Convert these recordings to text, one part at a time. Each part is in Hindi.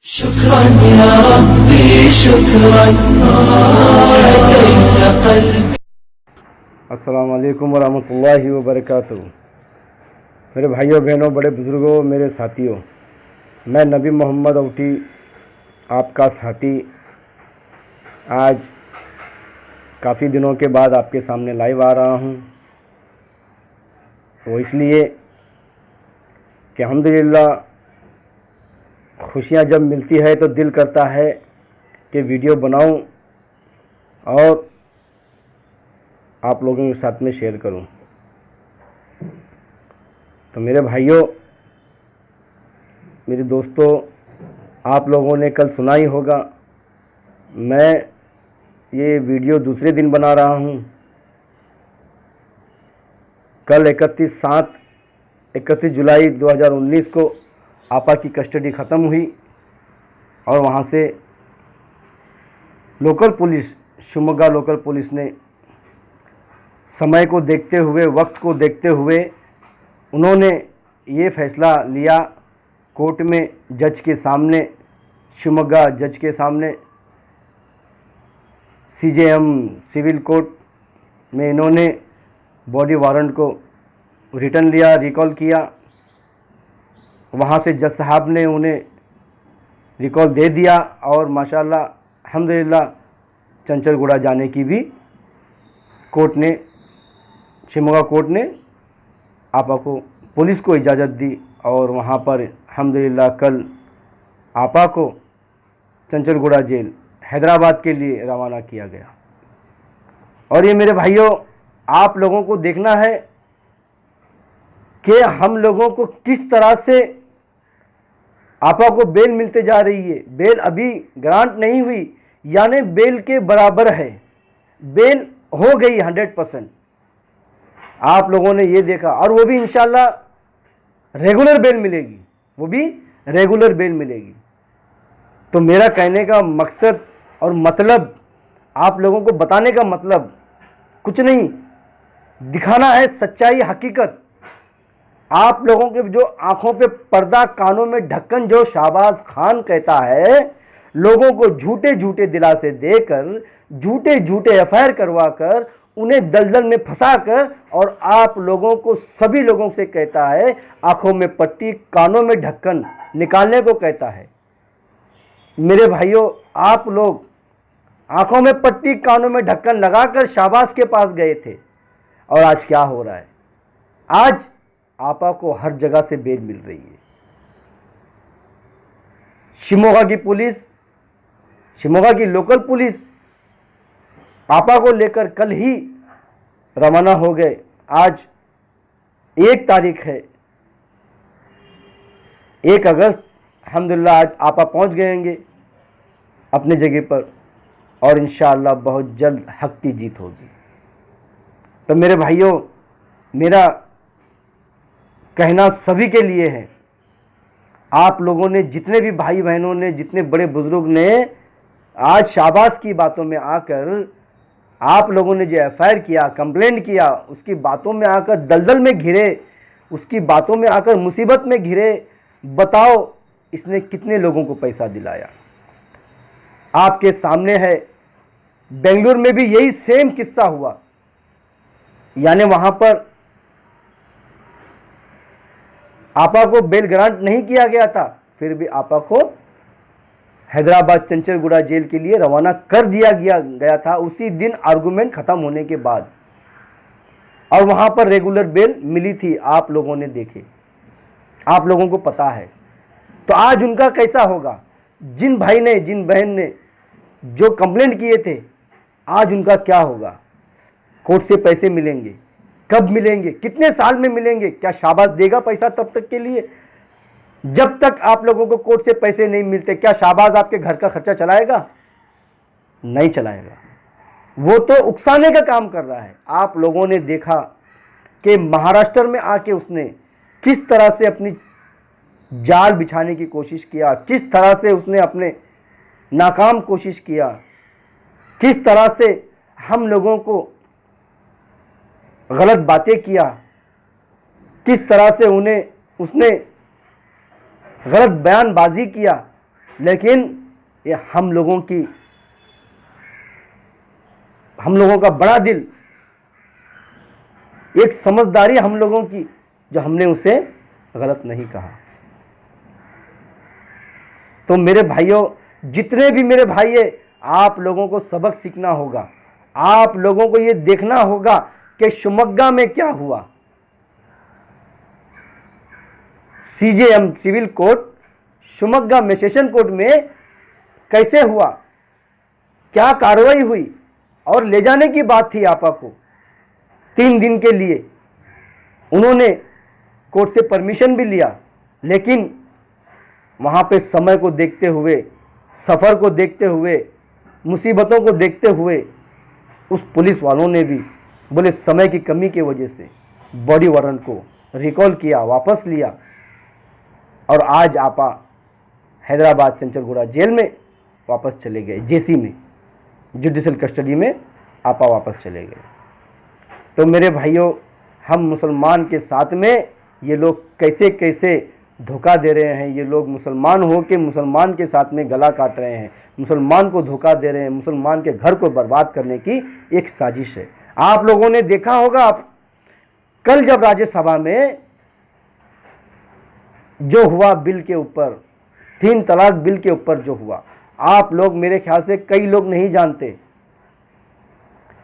शुक्रान या रब्बी शुक्रान हदैत क़ल्बी। अस्सलाम वालेकुम वरहमतुल्लाहि वबरकातुहू। मेरे भाइयों बहनों, बड़े बुज़ुर्गों, मेरे साथियों, मैं नबी मोहम्मद औटी आपका साथी आज काफ़ी दिनों के बाद आपके सामने लाइव आ रहा हूँ। वो इसलिए कि अल्हम्दुलिल्लाह खुशियाँ जब मिलती है तो दिल करता है कि वीडियो बनाऊं और आप लोगों के साथ में शेयर करूं। तो मेरे भाइयों, मेरे दोस्तों, आप लोगों ने कल सुना ही होगा, मैं ये वीडियो दूसरे दिन बना रहा हूं। कल 31 जुलाई 2019 को आपा की कस्टडी ख़त्म हुई और वहाँ से local police, Shivamogga local police ने समय को देखते हुए, वक्त को देखते हुए उन्होंने ये फ़ैसला लिया कोर्ट में, जज के सामने, शिवमोगा जज के सामने, CJM सिविल कोर्ट में इन्होंने बॉडी वारंट को रिटर्न लिया, रिकॉल किया। वहाँ से जज साहब ने उन्हें रिकॉल दे दिया और माशाल्लाह अल्हम्दुलिल्लाह चंचलगुड़ा जाने की भी कोर्ट ने, शिवमोगा कोर्ट ने आपा को, पुलिस को इजाज़त दी और वहाँ पर अल्हम्दुलिल्लाह कल आपा को चंचलगुड़ा जेल हैदराबाद के लिए रवाना किया गया। और ये मेरे भाइयों, आप लोगों को देखना है कि हम लोगों को किस तरह से आपा को बेल मिलते जा रही है। बेल अभी ग्रांट नहीं हुई, यानी बेल के बराबर है, बेल हो गई 100%। आप लोगों ने ये देखा, और वो भी इंशाल्लाह रेगुलर बेल मिलेगी, वो भी रेगुलर बेल मिलेगी। तो मेरा कहने का मकसद और मतलब, आप लोगों को बताने का मतलब कुछ नहीं, दिखाना है सच्चाई, हकीकत। आप लोगों के जो आंखों पे पर्दा, कानों में ढक्कन, जो शहबाज खान कहता है, लोगों को झूठे झूठे दिलासे देकर, झूठे झूठे FIR करवाकर, उन्हें दलदल में फंसाकर, और आप लोगों को, सभी लोगों से कहता है आंखों में पट्टी, कानों में ढक्कन निकालने को कहता है। मेरे भाइयों, आप लोग आंखों में पट्टी, कानों में ढक्कन लगाकर शहबाज के पास गए थे, और आज क्या हो रहा है? आज आपा को हर जगह से बेल मिल रही है। शिवमोगा की पुलिस, शिवमोगा की लोकल पुलिस आपा को लेकर कल ही रवाना हो गए। आज 1 तारीख है, 1 अगस्त, अल्हम्दुलिल्लाह आज आपा पहुंच गएंगे अपने जगह पर, और इंशाअल्लाह बहुत जल्द हक की जीत होगी। तो मेरे भाइयों, मेरा कहना सभी के लिए है, आप लोगों ने, जितने भी भाई बहनों ने, जितने बड़े बुजुर्ग ने आज शहबाज की बातों में आकर, आप लोगों ने जो FIR किया, कंप्लेंट किया, उसकी बातों में आकर दलदल में घिरे, उसकी बातों में आकर मुसीबत में घिरे, बताओ इसने कितने लोगों को पैसा दिलाया? आपके सामने है। बेंगलुरु में भी यही सेम किस्सा हुआ, यानी वहां पर आपा को बेल ग्रांट नहीं किया गया था, फिर भी आपा को हैदराबाद चंचलगुड़ा जेल के लिए रवाना कर दिया गया था उसी दिन, आर्गुमेंट खत्म होने के बाद, और वहां पर रेगुलर बेल मिली थी। आप लोगों ने देखे, आप लोगों को पता है। तो आज उनका कैसा होगा? जिन भाई ने, जिन बहन ने जो कंप्लेंट किए थे, आज उनका क्या होगा? कोर्ट से पैसे मिलेंगे, कब मिलेंगे, कितने साल में मिलेंगे? क्या शहबाज देगा पैसा तब तक के लिए? जब तक आप लोगों को कोर्ट से पैसे नहीं मिलते, क्या शहबाज आपके घर का खर्चा चलाएगा? नहीं चलाएगा। वो तो उकसाने का काम कर रहा है। आप लोगों ने देखा कि महाराष्ट्र में आके उसने किस तरह से अपनी जाल बिछाने की कोशिश किया, किस तरह से उसने अपने नाकाम कोशिश किया, किस तरह से हम लोगों को गलत बातें किया, किस तरह से उसने गलत बयानबाजी किया। लेकिन ये हम लोगों का बड़ा दिल, एक समझदारी हम लोगों की, जो हमने उसे गलत नहीं कहा। तो मेरे भाइयों, जितने भी मेरे भाई है, आप लोगों को सबक सीखना होगा। आप लोगों को ये देखना होगा कि शिवमोग्गा में क्या हुआ। सीजेएम सिविल कोर्ट शिवमोग्गा में सेशन कोर्ट में कैसे हुआ, क्या कार्रवाई हुई, और ले जाने की बात थी आपा को 3 दिन के लिए। उन्होंने कोर्ट से परमिशन भी लिया, लेकिन वहाँ पे समय को देखते हुए, सफ़र को देखते हुए, मुसीबतों को देखते हुए उस पुलिस वालों ने भी बोले समय की कमी की वजह से बॉडी वारंट को रिकॉल किया, वापस लिया, और आज आपा हैदराबाद चंचलगुड़ा जेल में वापस चले गए। जेसी में, जुडिशल कस्टडी में आपा वापस चले गए। तो मेरे भाइयों, हम मुसलमान के साथ में ये लोग कैसे कैसे धोखा दे रहे हैं। ये लोग मुसलमान हो के मुसलमान के साथ में गला काट रहे हैं, मुसलमान को धोखा दे रहे हैं, मुसलमान के घर को बर्बाद करने की एक साजिश है। आप लोगों ने देखा होगा, आप कल जब राज्यसभा में जो हुआ बिल के ऊपर, 3 तलाक बिल के ऊपर जो हुआ, आप लोग, मेरे ख्याल से कई लोग नहीं जानते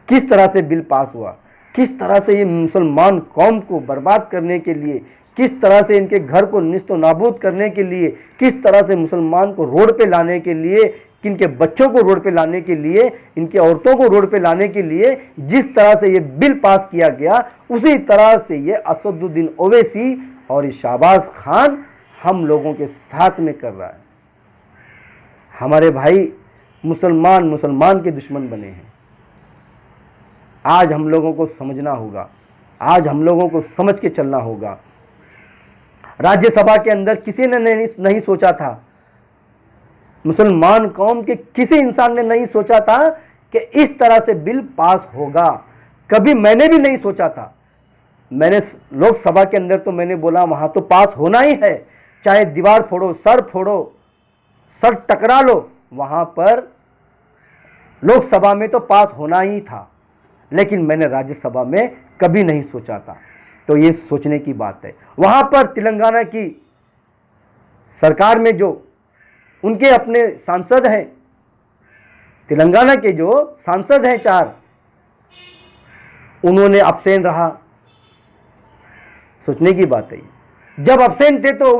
किस तरह से बिल पास हुआ, किस तरह से ये मुसलमान कौम को बर्बाद करने के लिए, किस तरह से इनके घर को निस्तो नाबूद करने के लिए, किस तरह से मुसलमान को रोड पे लाने के लिए, इनके बच्चों को रोड पे लाने के लिए, इनकी औरतों को रोड पे लाने के लिए जिस तरह से ये बिल पास किया गया, उसी तरह से ये असदुद्दीन ओवैसी और ये शहबाज खान हम लोगों के साथ में कर रहा है। हमारे भाई मुसलमान के दुश्मन बने हैं। आज हम लोगों को समझना होगा, आज हम लोगों को समझ के चलना होगा। राज्यसभा के अंदर किसी ने नहीं सोचा था, मुसलमान कौम के किसी इंसान ने नहीं सोचा था कि इस तरह से बिल पास होगा। कभी मैंने भी नहीं सोचा था। मैंने लोकसभा के अंदर तो मैंने बोला वहां तो पास होना ही है, चाहे दीवार फोड़ो, सर टकरा लो, वहां पर लोकसभा में तो पास होना ही था। लेकिन मैंने राज्यसभा में कभी नहीं सोचा था। तो ये सोचने की बात है। वहां पर तेलंगाना की सरकार में जो उनके अपने सांसद हैं, तेलंगाना के जो सांसद हैं 4, उन्होंने अब्सटेन रहा। सोचने की बात है। जब अब्सटेन थे तो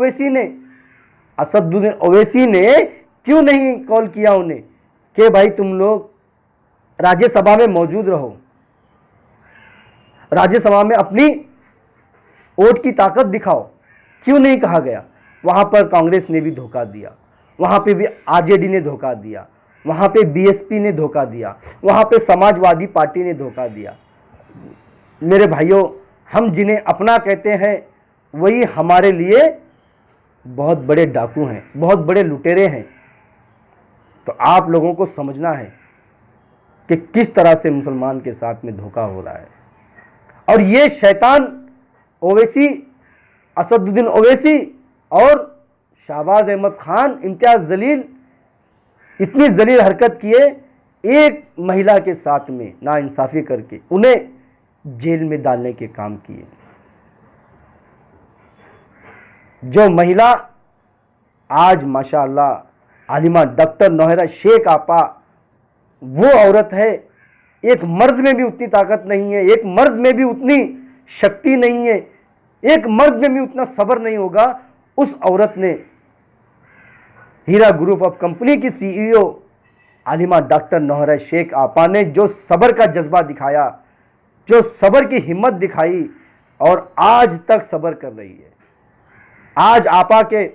असदुद्दीन ओवैसी ने क्यों नहीं कॉल किया उन्हें कि भाई तुम लोग राज्यसभा में मौजूद रहो, राज्यसभा में अपनी वोट की ताकत दिखाओ, क्यों नहीं कहा गया? वहां पर कांग्रेस ने भी धोखा दिया, वहां पे भी आरजेडी ने धोखा दिया, वहां पे बीएसपी ने धोखा दिया, वहां पे समाजवादी पार्टी ने धोखा दिया। मेरे भाइयों, हम जिन्हें अपना कहते हैं वही हमारे लिए बहुत बड़े डाकू हैं, बहुत बड़े लुटेरे हैं। तो आप लोगों को समझना है कि किस तरह से मुसलमान के साथ में धोखा हो रहा है। और ये शैतान ओवैसी, असदुद्दीन ओवैसी और शहबाज अहमद खान, इम्तियाज जलील, इतनी जलील हरकत किए, एक महिला के साथ में नाइंसाफी करके उन्हें जेल में डालने के काम किए। जो महिला आज माशाअल्लाह आलिमा डॉक्टर नौहरा शेख आपा, वो औरत है, एक मर्द में भी उतनी ताकत नहीं है, एक मर्द में भी उतनी शक्ति नहीं है, एक मर्द में भी उतना सब्र नहीं होगा। उस औरत ने, हीरा ग्रुप ऑफ कंपनी की सीईओ आलिमा डॉक्टर नौहरा शेख आपा ने जो सब्र का जज्बा दिखाया, जो सब्र की हिम्मत दिखाई, और आज तक सब्र कर रही है। आज आपा के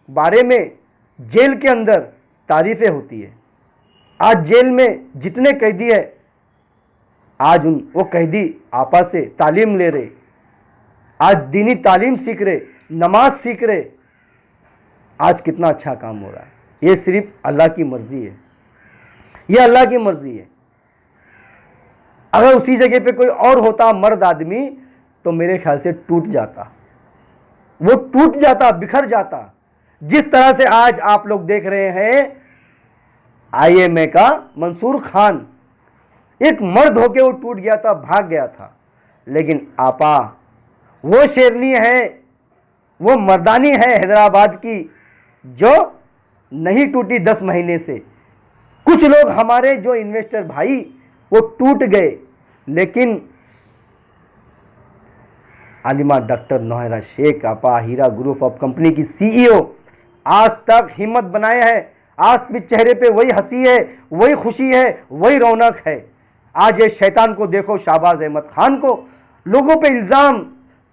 बारे में जेल के अंदर तारीफें होती है। आज जेल में जितने कैदी है, आज वो कैदी आपा से तालीम ले रहे, आज दीनी तालीम सीख रहे, नमाज सीख रहे। आज कितना अच्छा काम हो रहा है। ये सिर्फ अल्लाह की मर्जी है, ये अल्लाह की मर्जी है। अगर उसी जगह पे कोई और होता मर्द आदमी, तो मेरे ख्याल से टूट जाता, वो टूट जाता, बिखर जाता। जिस तरह से आज आप लोग देख रहे हैं IMA का मंसूर खान, एक मर्द होके वो टूट गया था, भाग गया था, लेकिन आपा वो शेरनी है, वो मर्दानी है हैदराबाद की, जो नहीं टूटी 10 महीने से। कुछ लोग हमारे जो इन्वेस्टर भाई वो टूट गए, लेकिन आलिमा डॉक्टर नौहरा शेख आपा हीरा ग्रुप ऑफ कंपनी की CEO आज तक हिम्मत बनाए हैं। आज भी चेहरे पे वही हंसी है, वही खुशी है, वही रौनक है। आज ये शैतान को देखो, शाहबाज अहमद खान को लोगों पे इल्ज़ाम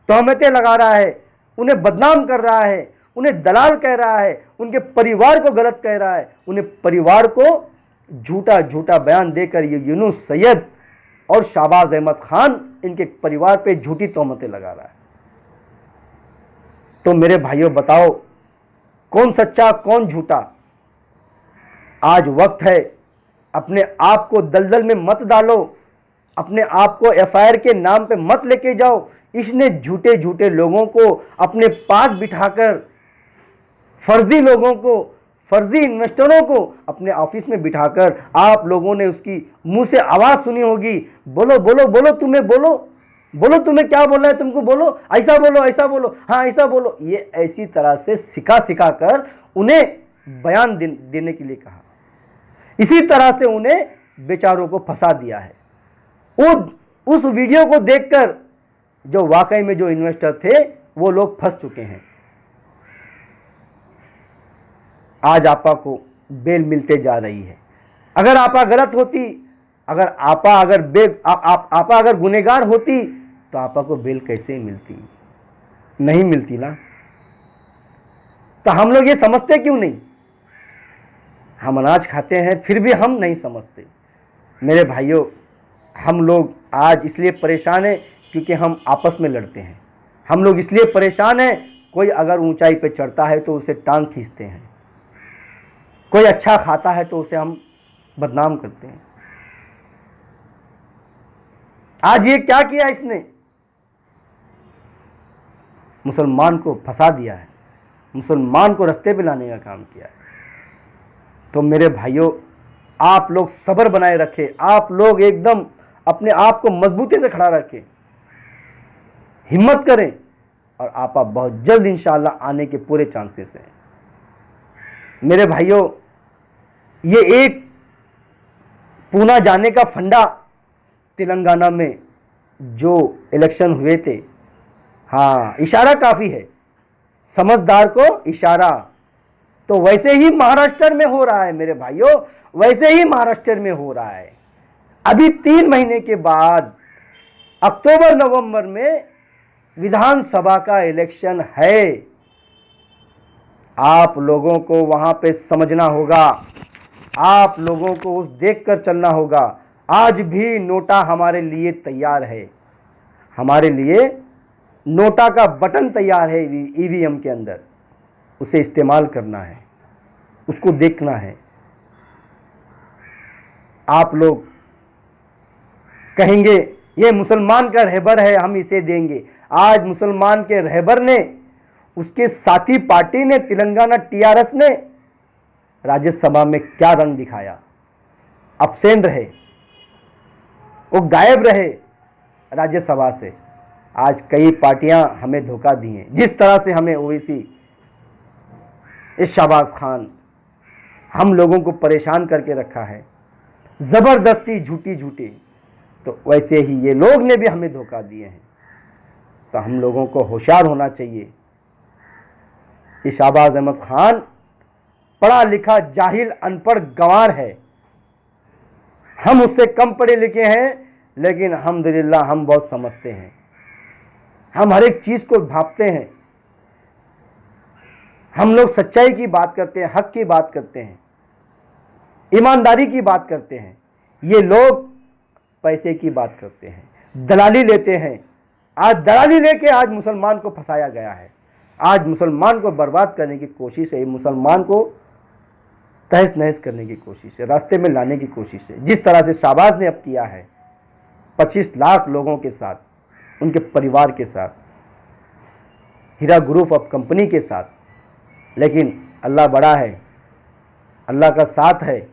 तहमतें लगा रहा है, उन्हें बदनाम कर रहा है, उन्हें दलाल कह रहा है, उनके परिवार को गलत कह रहा है, उन्हें परिवार को झूठा झूठा बयान देकर ये यूनुस सैयद और शाहबाज अहमद खान इनके परिवार पे झूठी तहमतें लगा रहा है। तो मेरे भाइयों बताओ कौन सच्चा कौन झूठा? आज वक्त है, अपने आप को दलदल में मत डालो, अपने आप को FIR के नाम पे मत लेके जाओ। इसने झूठे झूठे लोगों को अपने पास बिठाकर, फर्जी लोगों को, फर्जी इन्वेस्टरों को अपने ऑफिस में बिठाकर आप लोगों ने उसकी मुंह से आवाज सुनी होगी, बोलो बोलो बोलो, तुम्हें बोलो बोलो, तुम्हें क्या बोलना है तुमको, बोलो ऐसा बोलो, ऐसा बोलो, हाँ ऐसा बोलो। ये ऐसी तरह से सिखा सिखा कर उन्हें बयान देने के लिए कहा, इसी तरह से उन्हें बेचारों को फंसा दिया है। उस वीडियो को देखकर जो वाकई में जो इन्वेस्टर थे वो लोग फंस चुके हैं। आज आपा को बेल मिलते जा रही है। अगर आपा गलत होती, अगर आपा अगर गुनहगार होती तो आपा को बेल कैसे मिलती? नहीं मिलती ना। तो हम लोग ये समझते क्यों नहीं? हम अनाज खाते हैं फिर भी हम नहीं समझते। मेरे भाइयों, हम लोग आज इसलिए परेशान हैं क्योंकि हम आपस में लड़ते हैं। हम लोग इसलिए परेशान हैं, कोई अगर ऊंचाई पे चढ़ता है तो उसे टांग खींचते हैं, कोई अच्छा खाता है तो उसे हम बदनाम करते हैं। आज ये क्या किया इसने? मुसलमान को फंसा दिया है, मुसलमान को रास्ते पे लाने का काम किया है। तो मेरे भाइयों, आप लोग सब्र बनाए रखें, आप लोग एकदम अपने आप को मजबूती से खड़ा रखें, हिम्मत करें, और आपा बहुत जल्द इंशाअल्लाह आने के पूरे चांसेस हैं। मेरे भाइयों, ये एक पूना जाने का फंडा तेलंगाना में जो इलेक्शन हुए थे, हाँ इशारा काफ़ी है, समझदार को इशारा। तो वैसे ही महाराष्ट्र में हो रहा है मेरे भाइयों, वैसे ही महाराष्ट्र में हो रहा है। अभी 3 महीने के बाद अक्टूबर नवंबर में विधानसभा का इलेक्शन है। आप लोगों को वहां पे समझना होगा, आप लोगों को उस देखकर चलना होगा। आज भी नोटा हमारे लिए तैयार है, हमारे लिए नोटा का बटन तैयार है EVM के अंदर, उसे इस्तेमाल करना है, उसको देखना है। आप लोग कहेंगे ये मुसलमान का रहबर है, हम इसे देंगे। आज मुसलमान के रहबर ने, उसके साथी पार्टी ने, तेलंगाना TRS ने राज्यसभा में क्या रंग दिखाया? अब्सेंट रहे, वो गायब रहे राज्यसभा से। आज कई पार्टियां हमें धोखा दी हैं, जिस तरह से हमें ओवैसी, इस शाहबाज खान हम लोगों को परेशान करके रखा है ज़बरदस्ती, झूठी झूठी, तो वैसे ही ये लोग ने भी हमें धोखा दिए हैं। तो हम लोगों को होशियार होना चाहिए। ये शाहबाज अहमद खान पढ़ा लिखा जाहिल अनपढ़ गंवार है, हम उससे कम पढ़े लिखे हैं, लेकिन अल्हम्दुलिल्लाह हम बहुत समझते हैं, हम हर एक चीज़ को भांपते हैं। हम लोग सच्चाई की बात करते हैं, हक की बात करते हैं, ईमानदारी की बात करते हैं। ये लोग पैसे की बात करते हैं, दलाली लेते हैं। आज दलाली लेके आज मुसलमान को फंसाया गया है, आज मुसलमान को बर्बाद करने की कोशिश है, मुसलमान को तहस नहस करने की कोशिश है, रास्ते में लाने की कोशिश है। जिस तरह से शाहबाज ने अब किया है 25 लाख लोगों के साथ, उनके परिवार के साथ, हीरा ग्रुप ऑफ कंपनी के साथ, लेकिन अल्लाह बड़ा है, अल्लाह का साथ है,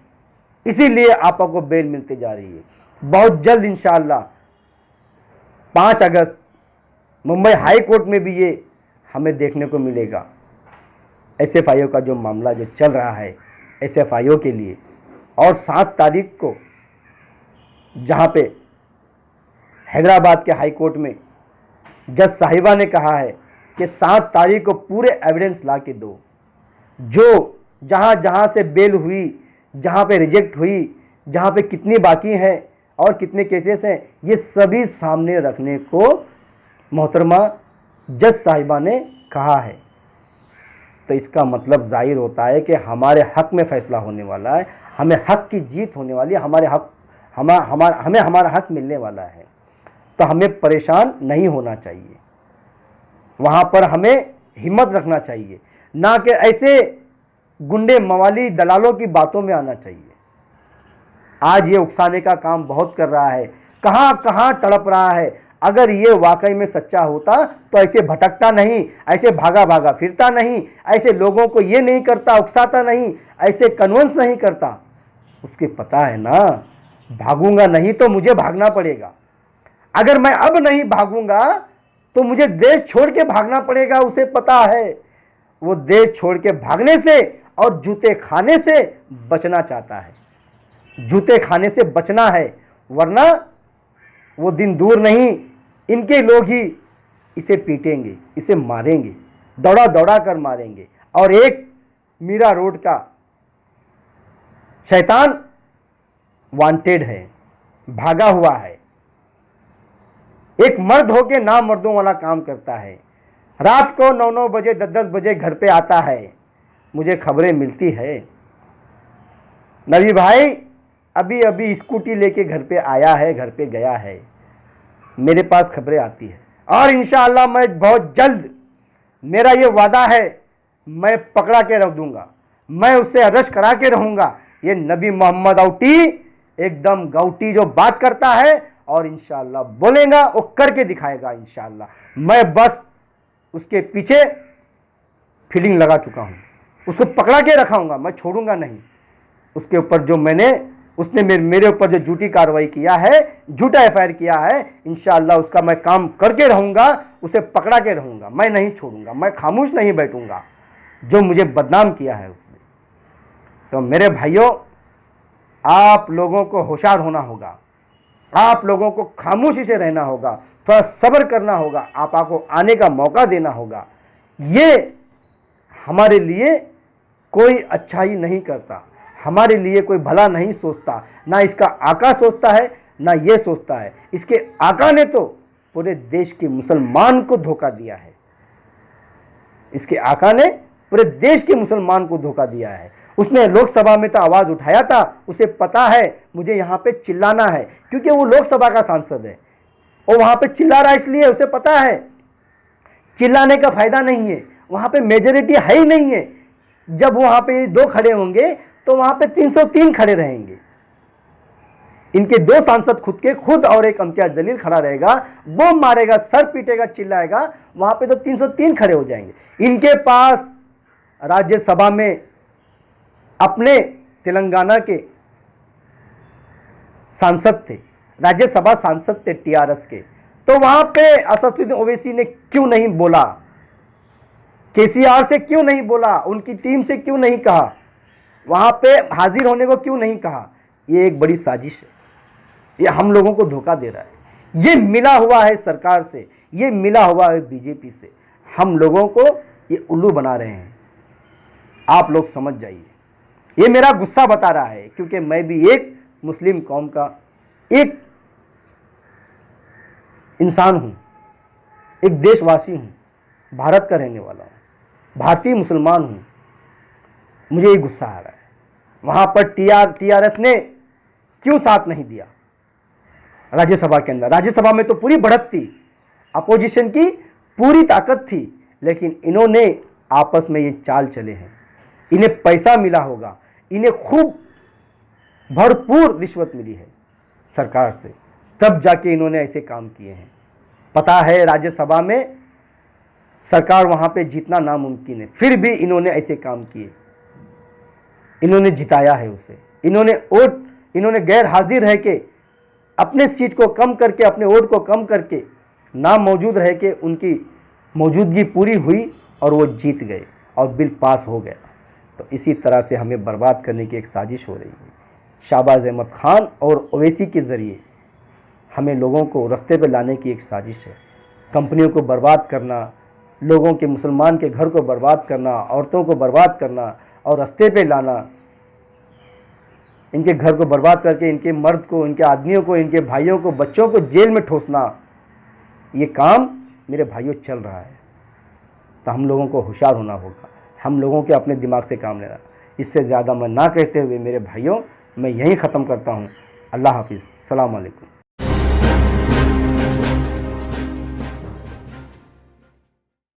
इसीलिए आपको बेल मिलती जा रही है। बहुत जल्द इंशाअल्लाह 5 अगस्त मुंबई हाई कोर्ट में भी ये हमें देखने को मिलेगा। SFIO का जो मामला जो चल रहा है SFIO के लिए, और 7 तारीख को जहाँ पे हैदराबाद के हाई कोर्ट में जज साहिबा ने कहा है कि 7 तारीख को पूरे एविडेंस ला के दो, जो जहाँ जहाँ से बेल हुई, जहाँ पे रिजेक्ट हुई, जहाँ पे कितनी बाकी हैं और कितने केसेस हैं, ये सभी सामने रखने को मोहतरमा जज साहिबा ने कहा है। तो इसका मतलब जाहिर होता है कि हमारे हक में फैसला होने वाला है, हमें हक की जीत होने वाली है, हमें हमारा हक मिलने वाला है। तो हमें परेशान नहीं होना चाहिए, वहाँ पर हमें हिम्मत रखना चाहिए, ना कि ऐसे गुंडे मवाली दलालों की बातों में आना चाहिए। आज ये उकसाने का काम बहुत कर रहा है, कहाँ कहाँ तड़प रहा है। अगर ये वाकई में सच्चा होता तो ऐसे भटकता नहीं, ऐसे भागा भागा फिरता नहीं, ऐसे लोगों को ये नहीं करता, उकसाता नहीं, ऐसे कन्विंस नहीं करता। उसके पता है ना, भागूंगा नहीं तो मुझे भागना पड़ेगा। अगर मैं अब नहीं भागूंगा तो मुझे देश छोड़ के भागना पड़ेगा। उसे पता है, वो देश छोड़ के भागने से और जूते खाने से बचना चाहता है, जूते खाने से बचना है, वरना वो दिन दूर नहीं, इनके लोग ही इसे पीटेंगे, इसे मारेंगे, दौड़ा दौड़ा कर मारेंगे। और एक मीरा रोड का शैतान वांटेड है, भागा हुआ है, एक मर्द होके ना मर्दों वाला काम करता है, रात को 9-9 बजे 10-10 बजे घर पे आता है। मुझे खबरें मिलती है, नबी भाई अभी अभी स्कूटी लेके घर पे आया है, घर पे गया है, मेरे पास खबरें आती है। और इंशाअल्लाह मैं बहुत जल्द, मेरा ये वादा है, मैं पकड़ा के रख दूंगा, मैं उससे अरेस्ट करा के रहूंगा। ये नबी मोहम्मद आउटी एकदम गाउटी जो बात करता है और इंशाअल्लाह बोलेगा वो करके दिखाएगा इंशाअल्लाह। मैं बस उसके पीछे फीलिंग लगा चुका हूँ, उसको पकड़ा के रखाऊंगा, मैं छोड़ूंगा नहीं। उसके ऊपर जो उसने मेरे ऊपर जो झूठी कार्रवाई किया है, झूठा FIR किया है, इंशाअल्लाह उसका मैं काम करके रहूंगा, उसे पकड़ा के रहूंगा, मैं नहीं छोड़ूंगा, मैं खामोश नहीं बैठूंगा जो मुझे बदनाम किया है उसने। तो मेरे भाइयों, आप लोगों को होशियार होना होगा, आप लोगों को खामोशी से रहना होगा, थोड़ा सब्र करना होगा, आपको आने का मौका देना होगा। ये हमारे लिए कोई अच्छाई नहीं करता, हमारे लिए कोई भला नहीं सोचता, ना इसका आका सोचता है, ना ये सोचता है। इसके आका ने तो पूरे देश के मुसलमान को धोखा दिया है, इसके आका ने पूरे देश के मुसलमान को धोखा दिया है। उसने लोकसभा में तो आवाज़ उठाया था, उसे पता है मुझे यहाँ पे चिल्लाना है, क्योंकि वो लोकसभा का सांसद है, वो वहाँ पे चिल्ला रहा है, इसलिए उसे पता है चिल्लाने का फायदा नहीं है, वहाँ पे मेजोरिटी है ही नहीं है। जब वहाँ पे 2 खड़े होंगे तो वहाँ पे 303 खड़े रहेंगे। इनके 2 सांसद खुद और एक इम्तियाज जलील खड़ा रहेगा, वो मारेगा, सर पीटेगा, चिल्लाएगा, वहाँ पे तो 303 खड़े हो जाएंगे। इनके पास राज्यसभा में अपने तेलंगाना के सांसद थे, राज्यसभा सांसद थे TRS के, तो वहाँ पे असदुद्दीन ओवैसी ने क्यों नहीं बोला, KCR से क्यों नहीं बोला, उनकी टीम से क्यों नहीं कहा, वहाँ पे हाजिर होने को क्यों नहीं कहा। ये एक बड़ी साजिश है, ये हम लोगों को धोखा दे रहा है, ये मिला हुआ है सरकार से, ये मिला हुआ है BJP से, हम लोगों को ये उल्लू बना रहे हैं। आप लोग समझ जाइए, ये मेरा गुस्सा बता रहा है, क्योंकि मैं भी एक मुस्लिम कौम का एक इंसान हूँ, एक देशवासी हूँ, भारत का रहने वाला हूँ, भारतीय मुसलमान हूँ। मुझे ये गुस्सा आ रहा है, वहाँ पर TRS ने क्यों साथ नहीं दिया राज्यसभा के अंदर। राज्यसभा में तो पूरी बढ़त थी, अपोजिशन की पूरी ताकत थी, लेकिन इन्होंने आपस में ये चाल चले हैं, इन्हें पैसा मिला होगा, इन्हें खूब भरपूर रिश्वत मिली है सरकार से, तब जाके इन्होंने ऐसे काम किए हैं। पता है राज्यसभा में सरकार वहाँ पे जीतना नामुमकिन है, फिर भी इन्होंने ऐसे काम किए, इन्होंने जिताया है उसे। इन्होंने गैर हाजिर रह के अपने सीट को कम करके, अपने वोट को कम करके नाम मौजूद रह के उनकी मौजूदगी पूरी हुई और वो जीत गए और बिल पास हो गया। तो इसी तरह से हमें बर्बाद करने की एक साजिश हो रही है। शाहबाज अहमद खान और ओवैसी के ज़रिए हमें लोगों को रास्ते पर लाने की एक साजिश है। कंपनियों को बर्बाद करना, लोगों के, मुसलमान के घर को बर्बाद करना, औरतों को बर्बाद करना और रास्ते पे लाना, इनके घर को बर्बाद करके इनके मर्द को, इनके आदमियों को, इनके भाइयों को, बच्चों को जेल में ठोसना, ये काम मेरे भाइयों चल रहा है। तो हम लोगों को होशियार होना होगा, हम लोगों के अपने दिमाग से काम लेना। इससे ज़्यादा मैं ना कहते हुए मेरे भाइयों, मैं यहीं ख़त्म करता हूँ। अल्लाह हाफिज़, सलाम अलैकुम।